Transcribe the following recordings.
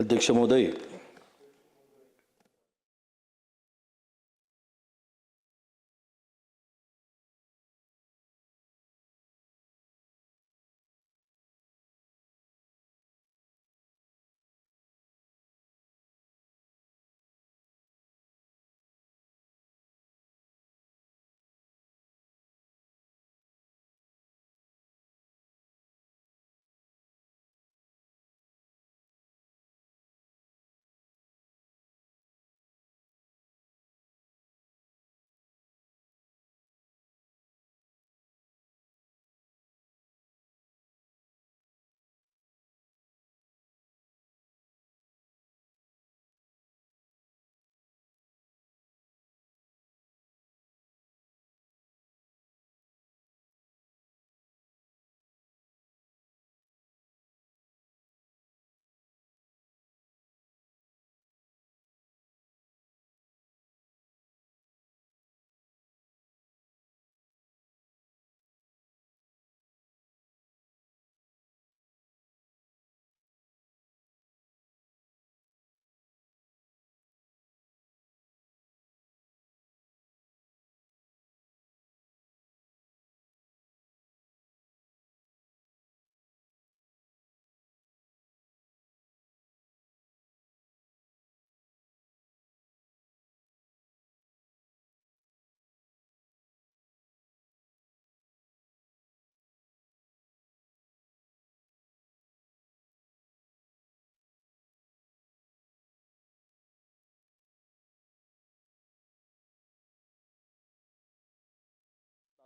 अध्यक्ष महोदय,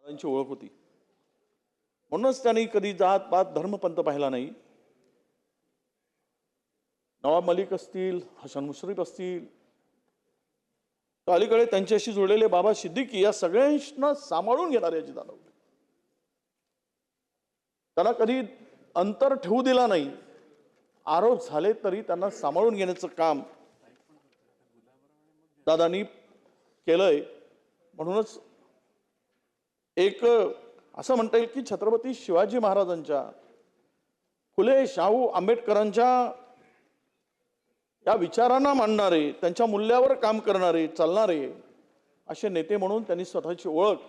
दादांची ओळख होती म्हणूनच त्यांनी कधी जात पात धर्मपंथ पाहिला नाही. नवाब मलिक असतील, हसन मुश्रीफ असतील, तर अलीकडे त्यांच्याशी जोडलेले बाबा सिद्दीकी, या सगळ्यांना सांभाळून घेणारे अजितदादा होते. त्यांना कधी अंतर ठेवू दिला नाही. आरोप झाले तरी त्यांना सांभाळून घेण्याचं काम दादांनी केलंय. म्हणूनच एक असं म्हणता येईल की छत्रपती शिवाजी महाराजांच्या, फुले शाहू आंबेडकरांच्या या विचारांना मांडणारे, त्यांच्या मूल्यावर काम करणारे, चालणारे असे नेते म्हणून त्यांनी स्वतःची ओळख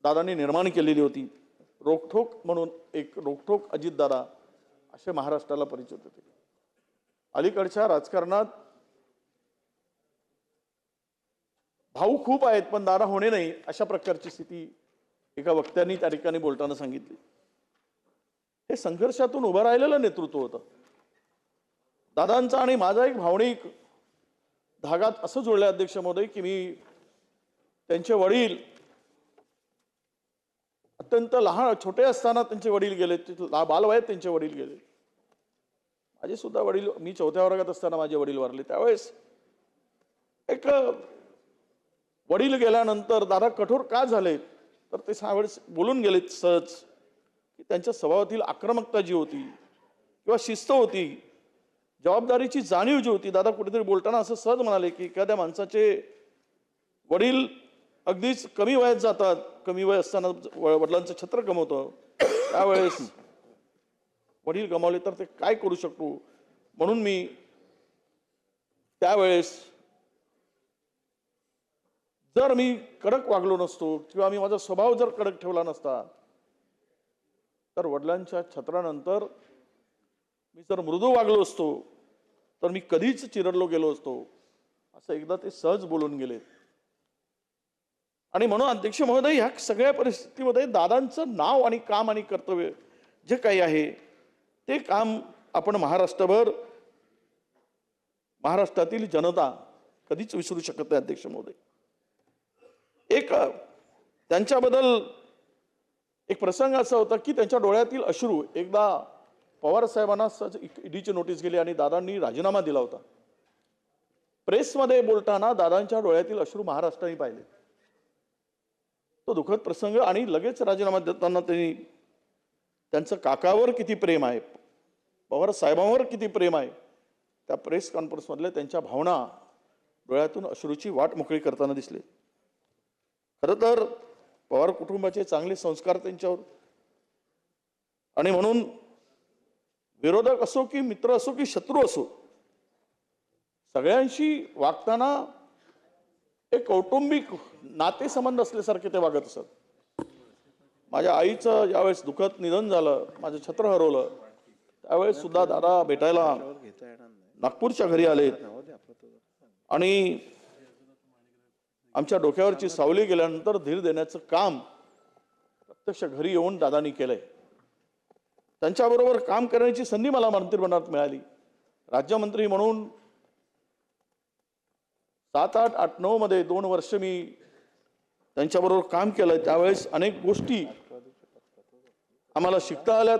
दादांनी निर्माण केलेली होती. रोखठोक म्हणून एक रोखठोक अजितदादा असे महाराष्ट्राला परिचित होते. अलीकडच्या राजकारणात भाऊ खूप आहेत पण दादा होणे नाही, अशा प्रकारची स्थिती एका वक्त्यांनी त्या ठिकाणी बोलताना सांगितली. हे संघर्षातून उभं राहिलेलं नेतृत्व होतं दादांचा. आणि माझा एक भावनिक धागात असं जोडलं अध्यक्ष महोदय की मी त्यांचे वडील अत्यंत लहान छोटे असताना त्यांचे वडील गेले, बालवयात त्यांचे वडील गेले. माझे सुद्धा वडील, मी 4थ्या वर्गात असताना माझे वडील वारले. त्यावेळेस एक वडील गेल्यानंतर दादा कठोर का झाले, तर ते त्यावेळेस बोलून गेले सहज की त्यांच्या स्वभावातील आक्रमकता जी होती किंवा शिस्त होती, जबाबदारीची जाणीव जी होती. दादा कुठेतरी बोलताना असं सहज म्हणाले की एखाद्या माणसाचे वडील अगदीच कमी वयात जातात, कमी वय असताना वडिलांचं छत्र गमवतं, त्यावेळेस वडील गमावले तर ते काय करू शकतो. म्हणून मी त्यावेळेस जर मी कडक वागलो नसतो किंवा मी माझा स्वभाव जर कडक ठेवला नसता, तर वडिलांच्या छत्रानंतर मी जर मृदू वागलो असतो तर मी कधीच चिरडलो गेलो असतो, असं एकदा ते सहज बोलून गेले. आणि म्हणून अध्यक्ष महोदय, ह्या सगळ्या परिस्थितीमध्ये दादांचं नाव आणि काम आणि कर्तव्य जे काही आहे ते काम आपण महाराष्ट्रातील जनता कधीच विसरू शकत नाही अध्यक्ष महोदय. एक त्यांच्याबद्दल एक प्रसंग असा होता की त्यांच्या डोळ्यातील अश्रू, एकदा पवार साहेबांना ईडीची नोटीस गेली आणि दादांनी राजीनामा दिला होता. प्रेसमध्ये बोलताना दादांच्या डोळ्यातील अश्रू महाराष्ट्राने पाहिले. तो दुःखद प्रसंग. आणि लगेच राजीनामा देताना त्यांनी त्यांचं काकावर किती प्रेम आहे, पवार साहेबांवर किती प्रेम आहे, त्या प्रेस कॉन्फरन्समधल्या त्यांच्या भावना, डोळ्यातून अश्रूची वाट मोकळी करताना दिसले. खरं तर पवार कुटुंबाचे चांगले संस्कार त्यांच्यावर, आणि म्हणून विरोधक असो की मित्र असो की शत्रू असो, सगळ्यांशी वागताना एक कौटुंबिक नातेसंबंध असल्यासारखे ते वागत असत. माझ्या आईचं ज्यावेळेस दुःखद निधन झालं, माझं छत्र हरवलं, त्यावेळेस सुद्धा दादा भेटायला नागपूरच्या घरी आले आणि आमच्या डोक्यावरची सावली गेल्यानंतर धीर देण्याचं काम प्रत्यक्ष घरी येऊन दादांनी केलंय. त्यांच्याबरोबर काम करण्याची संधी मला मंत्रिमंडळात मिळाली. राज्यमंत्री म्हणून 7, 8, 8, 9 मध्ये 2 वर्ष मी त्यांच्याबरोबर काम केलंय. त्यावेळेस अनेक गोष्टी आम्हाला शिकता आल्यात.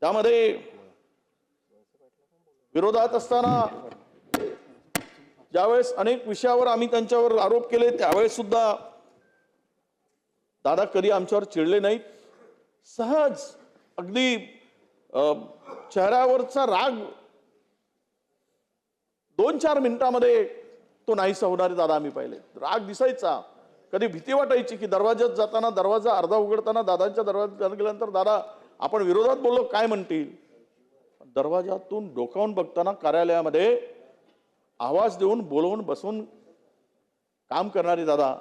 त्यामध्ये विरोधात असताना ज्यावेळेस अनेक विषयावर आम्ही त्यांच्यावर आरोप केले, त्यावेळेस सुद्धा दादा कधी आमच्यावर चिडले नाहीत. सहज अगदी चेहऱ्यावरचा राग 2-4 मिनिटांमध्ये तो नाहीसा होणारे दादा आम्ही पाहिले. राग दिसायचा, कधी भीती वाटायची की दरवाज्यात जाताना, दरवाजा अर्धा उघडताना दादांच्या दरवाज्यात गेल्यानंतर दादा आपण विरोधात बोललो काय म्हणतील. दरवाजातून डोकावून बघताना कार्यालयामध्ये आवाज देऊन बोलवून बसून काम करणारे दादा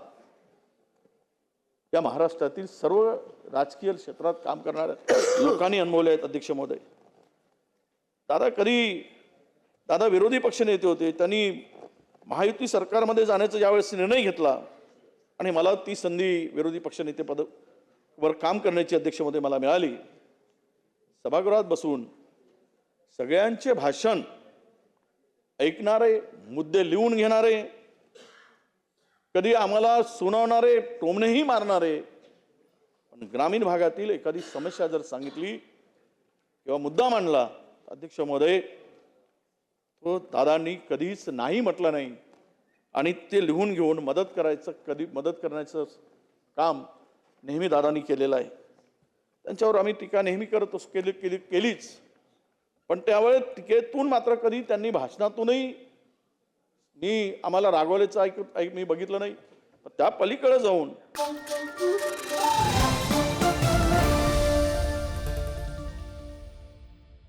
या महाराष्ट्रातील सर्व राजकीय क्षेत्रात काम करणाऱ्या लोकांनी अनुभवले आहेत. अध्यक्ष महोदय, दादा विरोधी पक्ष नेते होते. त्यांनी महायुती सरकारमध्ये जाण्याचा ज्यावेळेस निर्णय घेतला आणि मला ती संधी विरोधी पक्ष नेते पदावर काम करण्याची अध्यक्ष महोदय मला मिळाली. सभागृहात बसून सगळ्यांचे भाषण ऐकणारे, मुद्दे लिहून घेणारे, कधी आम्हाला सुनावणारे, टोमणेही मारणारे, पण ग्रामीण भागातील एखादी समस्या जर सांगितली किंवा मुद्दा मांडला, अध्यक्ष महोदय तो दादांनी कधीच नाही म्हटलं नाही आणि ते लिहून घेऊन मदत करण्याचं काम नेहमी दादांनी केलेलं आहे. त्यांच्यावर आम्ही टीका नेहमी करत असतो, केलीच, पण त्यावेळेस टीकेतून मात्र कधी त्यांनी भाषणातूनही आम्हाला रागवल्याचं मी बघितलं नाही. त्या पलीकडे जाऊन